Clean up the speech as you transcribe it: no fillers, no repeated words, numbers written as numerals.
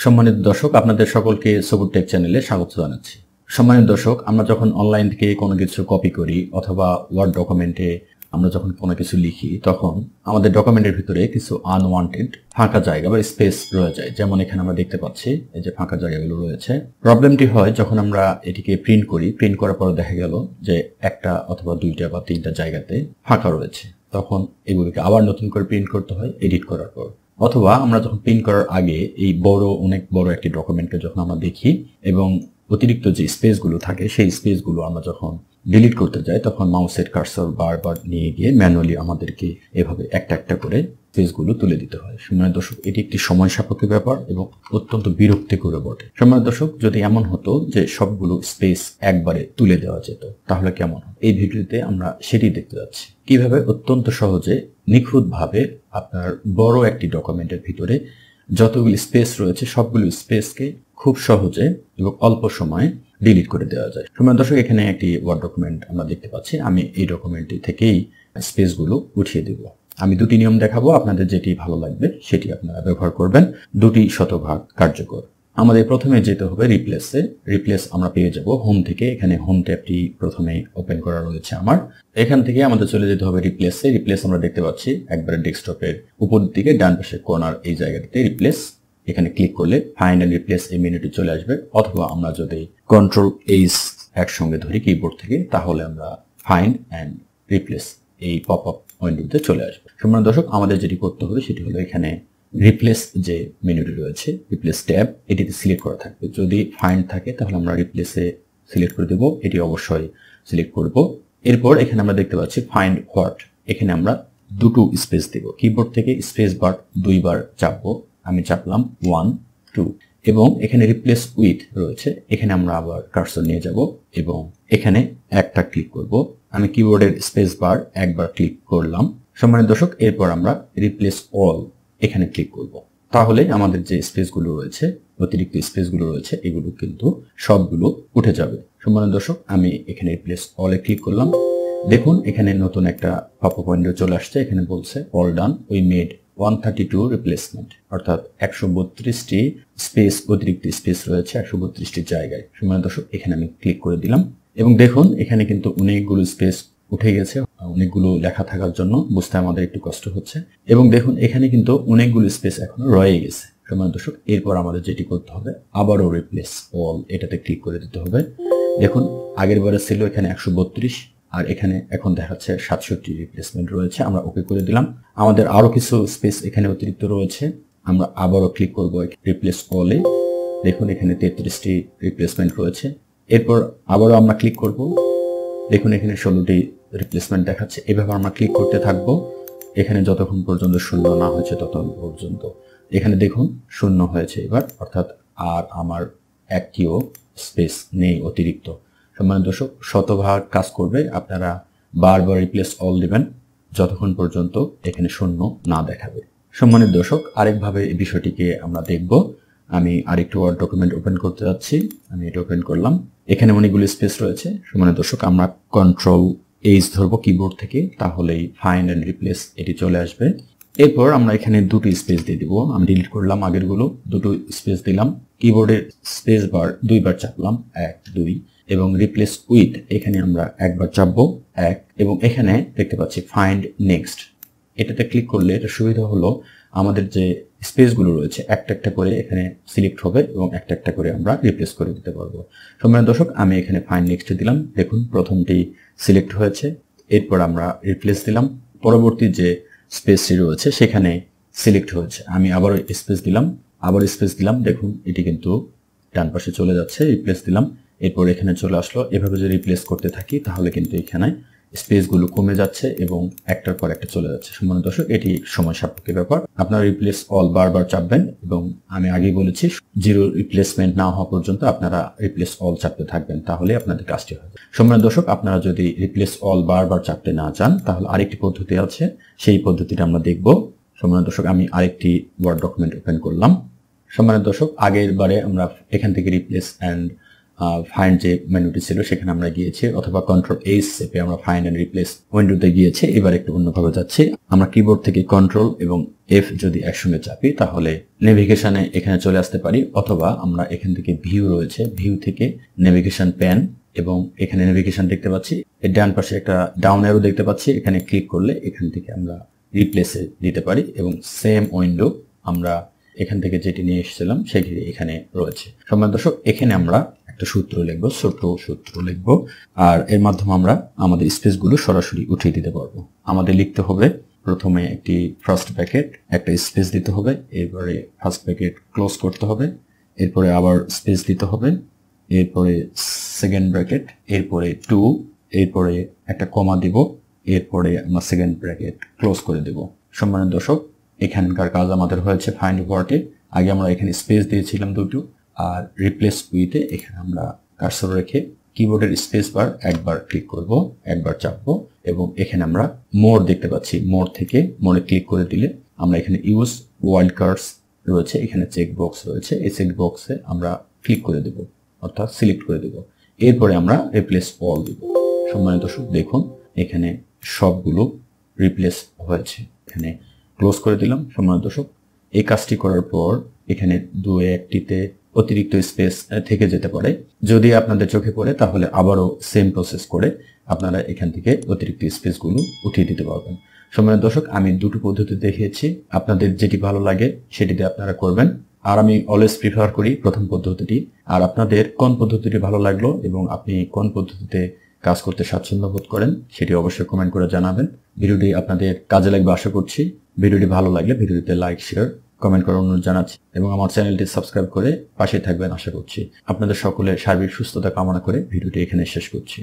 সম্মানিত দর্শক, আপনাদের সকলকে সবুর টেক চ্যানেলে স্বাগত জানাচ্ছি। সম্মানিত দর্শক, আমরা যখন অনলাইন থেকে কোনো কিছু কপি করি অথবা ওয়ার্ড ডকুমেন্টে আমরা যখন কোনো কিছু লিখি, তখন আমাদের ডকুমেন্টের ভিতরে কিছু আনওয়ান্টেড ফাঁকা জায়গা বা স্পেস রয়ে যায়। যেমন এখানে আমরা দেখতে পাচ্ছি এই যে ফাঁকা জায়গাগুলো রয়েছে। প্রবলেমটি হয় যখন আমরা এটিকে প্রিন্ট করি, প্রিন্ট করার পর দেখা গেল যে একটা অথবা দুইটা বা তিনটা জায়গাতে ফাঁকা রয়েছে। তখন এগুলিকে আবার নতুন করে প্রিন্ট করতে হয় এডিট করার পর। অথবা আমরা যখন প্রিন্ট করার আগে এই অনেক বড় একটি ডকুমেন্টকে যখন আমরা দেখি এবং অতিরিক্ত যে স্পেসগুলো থাকে সেই স্পেসগুলো আমরা যখন ডিলিট করতে যাই, তখন মাউসের কার্সর বারবার নিয়ে গিয়ে ম্যানুয়ালি আমাদেরকে এভাবে একটা একটা করে স্পেসগুলো তুলে দিতে হয়। সম্মানিত দর্শক, এটি একটি সময় সাপেক্ষ ব্যাপার এবং অত্যন্ত বিরক্তিকর বটে। সম্মানিত দর্শক, যদি এমন হতো যে সবগুলো স্পেস একবারে তুলে দেওয়া যেত তাহলে কেমন হতো? এই ভিডিওতে আমরা সেটি দেখতে যাচ্ছি, কিভাবে অত্যন্ত সহজে নিখুঁতভাবে আপনার বড় একটি ডকুমেন্টের ভিতরে যতগুলি স্পেস রয়েছে সবগুলো স্পেসকে খুব সহজে এবং অল্প সময়ে ডিলিট করে দেওয়া যায়। সম্মানিত দর্শক, এখানে একটি ওয়ার্ড ডকুমেন্ট আমরা দেখতে পাচ্ছি। আমি এই ডকুমেন্টটি থেকেই স্পেসগুলো উঠিয়ে দেব। আমি দুটি নিয়ম দেখাবো, আপনাদের যেটি ভালো লাগবে সেটি আপনারা ব্যবহার করবেন। দুটি শতভাগ কার্যকর। আমাদের প্রথমে যেতে হবে রিপ্লেসে। রিপ্লেস আমরা পেয়ে যাব হোম থেকে। এখানে হোম ট্যাবটি প্রথমে ওপেন করা রয়েছে আমার। এখান থেকে আমাদের চলে যেতে হবে রিপ্লেসে। রিপ্লেস আমরা দেখতে পাচ্ছি একবারে ডেস্কটপের উপর দিকে ডান পাশে কর্নার এই জায়গাটিতে রিপ্লেস। এখানে ক্লিক করলে ফাইন্ড এন্ড রিপ্লেস এই মেনুটি চলে আসবে। অথবা আমরা যদি কন্ট্রোল এইচ একসঙ্গে ধরি কিবোর্ড থেকে, তাহলে আমরা ফাইন্ড এন্ড রিপ্লেস এই পপ আপ উইন্ডোতে চলে আসবে। সম্মানিত দর্শক, আমাদের যেটি করতে হবে সেটি হলো এখানে রিপ্লেস যে মেনুটি রয়েছে, রিপ্লেস ট্যাব, এটিতে সিলেক্ট করা থাকবে। যদি ফাইন্ড থাকে তাহলে আমরা রিপ্লেসে সিলেক্ট করে দেব, এটি অবশ্যই সিলেক্ট করব। এরপর এখানে আমরা দেখতে পাচ্ছি ফাইন্ড হোয়াট। এখানে আমরা দুটো স্পেস দেব। কিবোর্ড থেকে স্পেস বার দুইবার চাপবো। আমি চাপলাম 1 2 এবং এখানে রিপ্লেস উইথ রয়েছে। এখানে আমরা আবার কার্সর নিয়ে যাব এবং এখানে একটা ক্লিক করব। আমি কিবোর্ডের স্পেস বার একবার ক্লিক করলাম। সম্মানিত দর্শক, এরপর আমরা রিপ্লেস অল এখানে ক্লিক করব। তাহলে আমাদের যে স্পেসগুলো রয়েছে, অতিরিক্ত স্পেসগুলো রয়েছে, এগুলো কিন্তু সবগুলো উঠে যাবে। সম্মানিত দর্শক, আমি এখানে রিপ্লেস অলে ক্লিক করলাম। দেখুন এখানে নতুন একটা পপ আপ উইন্ডো চলে আসছে। এখানে বলছে all done, we made 132 replacement, অর্থাৎ 132টি স্পেস, অতিরিক্ত স্পেস রয়েছে 132টি জায়গায়। সম্মানিত দর্শক, এখানে আমি ক্লিক করে দিলাম এবং দেখুন এখানে কিন্তু অনেকগুলো স্পেস উঠে গেছে। অনেকগুলো লেখা থাকার জন্য বুঝতে আমাদের একটু কষ্ট হচ্ছে এবং দেখুন এখানে কিন্তু অনেকগুলো স্পেস এখনো রয়ে গেছে। সম্মানিত দর্শক, এরপর আমাদের যেটি করতে হবে আবারও রিপ্লেস অল এটাতে ক্লিক করে দিতে হবে। দেখুন আগের বারে ছিল এখানে 132 আর এখানে এখন দেখাচ্ছে 67 রিপ্লেসমেন্ট রয়েছে। আমরা ওকে করে দিলাম। আমাদের আরো কিছু স্পেস এখানে অতিরিক্ত রয়েছে। আমরা আবারও ক্লিক করব রিপ্লেস অলে। দেখুন এখানে 33টি রিপ্লেসমেন্ট রয়েছে। এরপর আবারও আমরা ক্লিক করব। দেখুন এখানে 16টি রিপ্লেসমেন্ট দেখাচ্ছে। এভাবে আমরা ক্লিক করতে থাকবো এখানে যতক্ষণ পর্যন্ত শূন্য না হয়েছে ততক্ষণ পর্যন্ত। এখানে দেখুন শূন্য হয়েছে এবার, অর্থাৎ আর আমার একটিও স্পেস নেই অতিরিক্ত। সম্মানিত দর্শক, শতভাগ কাজ করবে। আপনারা বারবার রিপ্লেস অল দিবেন যতক্ষণ পর্যন্ত এখানে শূন্য না দেখাবে। সম্মানিত দর্শক, আরেকভাবে এই বিষয়টিকে আমরা দেখব। আমি আরেকটু ওয়ার্ড ডকুমেন্ট ওপেন করতে যাচ্ছি। আমি এটা ওপেন করলাম। এখানে অনেকগুলো স্পেস রয়েছে। সম্মানিত দর্শক, আমরা কন্ট্রোল এইচ ধরবো কিবোর্ড থেকে, তাহলেই ফাইন্ড এন্ড রিপ্লেস এটি চলে আসবে। এরপর আমরা এখানে দুটো স্পেস দিয়ে দিব। আমি ডিলিট করলাম আগেরগুলো, দুটো স্পেস দিলাম। কিবোর্ডের স্পেস বার দুইবার চাপলাম 1 2 এবং রিপ্লেস উইথ এখানে আমরা একবার চাপবো 1 এবং এখানে দেখতে পাচ্ছি ফাইন্ড নেক্সট, এটাতে ক্লিক করলে এটা সুবিধা হলো আমাদের যে স্পেসগুলো রয়েছে একটা একটা করে এখানে সিলেক্ট হবে এবং একটা একটা করে আমরা রিপ্লেস করে দিতে পারবো। সম্মানিত দর্শক, আমি এখানে ফাইন্ড নেক্সট দিলাম। দেখুন প্রথমটি সিলেক্ট হয়েছে। এরপর আমরা রিপ্লেস দিলাম। পরবর্তী যে স্পেসটি রয়েছে সেখানে সিলেক্ট হয়েছে। আমি আবার স্পেস দিলাম, আবার স্পেস দিলাম। দেখুন এটি কিন্তু ডান পাশে চলে যাচ্ছে। রিপ্লেস দিলাম, এরপর এখানে চলে আসলো। এভাবে যদি রিপ্লেস করতে থাকি তাহলে কিন্তু এখানে স্পেসগুলো কমে যাচ্ছে এবং একটার পর একটা চলে যাচ্ছে। সম্মানিত দর্শক, এটি সময় সাপেক্ষ ব্যাপার। আপনারা রিপ্লেস অল বারবার চাপবেন এবং আমি আগেই বলেছি জিরো রিপ্লেসমেন্ট না হওয়া পর্যন্ত আপনারা রিপ্লেস অল চাপতে থাকবেন, তাহলে আপনাদের কাজটি হবে। সম্মানিত দর্শক, আপনারা যদি রিপ্লেস অল বারবার চাপতে না চান তাহলে আরেকটি পদ্ধতি আছে, সেই পদ্ধতিটা আমরা দেখব। সম্মানিত দর্শক, আমি আরেকটি ওয়ার্ড ডকুমেন্ট ওপেন করলাম। সম্মানিত দর্শক, আগের বারে আমরা এখান থেকে রিপ্লেস অ্যান্ড ফাইন্ড যে মেনুটি ছিল সেখানে আমরা গিয়েছি, অথবা কন্ট্রোল এইচ চেপে আমরা ফাইন্ড এন্ড রিপ্লেস উইন্ডোতে গিয়েছি। এবার একটু অন্যভাবে যাচ্ছি। আমরা কিবোর্ড থেকে কন্ট্রোল এবং এফ যদি একসঙ্গে চাপি তাহলে নেভিগেশনে এখানে চলে আসতে পারি, অথবা আমরা এখান থেকে ভিউ রয়েছে, ভিউ থেকে নেভিগেশন প্যান, এবং এখানে নেভিগেশন দেখতে পাচ্ছি, এর ডান পাশে একটা ডাউন অ্যারো দেখতে পাচ্ছি, এখানে ক্লিক করলে এখান থেকে আমরা রিপ্লেসে দিতে পারি, এবং সেম উইন্ডো আমরা এখান থেকে যেটি নিয়ে এসেছিলাম সেটি এখানে রয়েছে। সম্মানিত দর্শক, এখানে আমরা একটা সূত্র লিখবো, ছোট সূত্র লিখবো, আর এর মাধ্যমে আমরা আমাদের স্পেসগুলো সরাসরি উঠিয়ে দিতে পারবো। আমাদের লিখতে হবে প্রথমে একটি ফার্স্ট ব্র্যাকেট, একটা স্পেস দিতে হবে, এরপরে ফার্স্ট ব্র্যাকেট ক্লোজ করতে হবে, এরপরে আবার স্পেস দিতে হবে, এরপরে সেকেন্ড ব্র্যাকেট, এরপরে 2, এরপরে একটা কমা দিব, এরপরে আমরা সেকেন্ড ব্র্যাকেট ক্লোজ করে দেব। সম্মানিত দর্শক, এখানকার কাজ আমাদের হয়েছে ফাইন্ড হোয়াটে। আগে আমরা এখানে স্পেস দিয়েছিলাম দুটো, আর রিপ্লেস উইথে এখানে আমরা কার্সর রেখে কিবোর্ডের স্পেস বার একবার ক্লিক করব, একবার চাপবো, এবং এখানে আমরা মোর দেখতে পাচ্ছি। মোর থেকে মোরে ক্লিক করে দিলে আমরা এখানে ইউজ ওয়াইল্ড কার্ডস রয়েছে, এখানে চেক বক্স রয়েছে, এই চেক বক্সে আমরা ক্লিক করে দেব, অর্থাৎ সিলেক্ট করে দেব। এরপরে আমরা রিপ্লেস অল দেব। সম্মানিত দর্শক, দেখুন এখানে সবগুলো রিপ্লেস হয়েছে। এখানে ক্লোজ করে দিলাম। সম্মানিত দর্শক, এই কাজটি করার পর এখানে 2-1টিতে অতিরিক্ত স্পেস থেকে যেতে পারে। যদি আপনাদের চোখে পড়ে তাহলে আবারও সেম প্রসেস করে আপনারা এখান থেকে অতিরিক্ত স্পেসগুলো উঠিয়ে দিতে পারবেন। সম্মানিত দর্শক, আমি দুটো পদ্ধতি দেখিয়েছি, আপনাদের যেটি ভালো লাগে সেটিতে আপনারা করবেন, আর আমি অলওয়েজ প্রিফার করি প্রথম পদ্ধতিটি। আর আপনাদের কোন পদ্ধতিটি ভালো লাগলো এবং আপনি কোন পদ্ধতিতে কাজ করতে স্বাচ্ছন্দ্য বোধ করেন সেটি অবশ্যই কমেন্ট করে জানাবেন। ভিডিওটি আপনাদের কাজে লাগবে আশা করছি। ভিডিওটি ভালো লাগলে ভিডিওটিতে লাইক, শেয়ার, কমেন্ট করার অনুরোধ জানাচ্ছি, এবং আমার চ্যানেলটি সাবস্ক্রাইব করে পাশে থাকবেন আশা করছি। আপনাদের সকলের সার্বিক সুস্থতা কামনা করে ভিডিওটি এখানে শেষ করছি।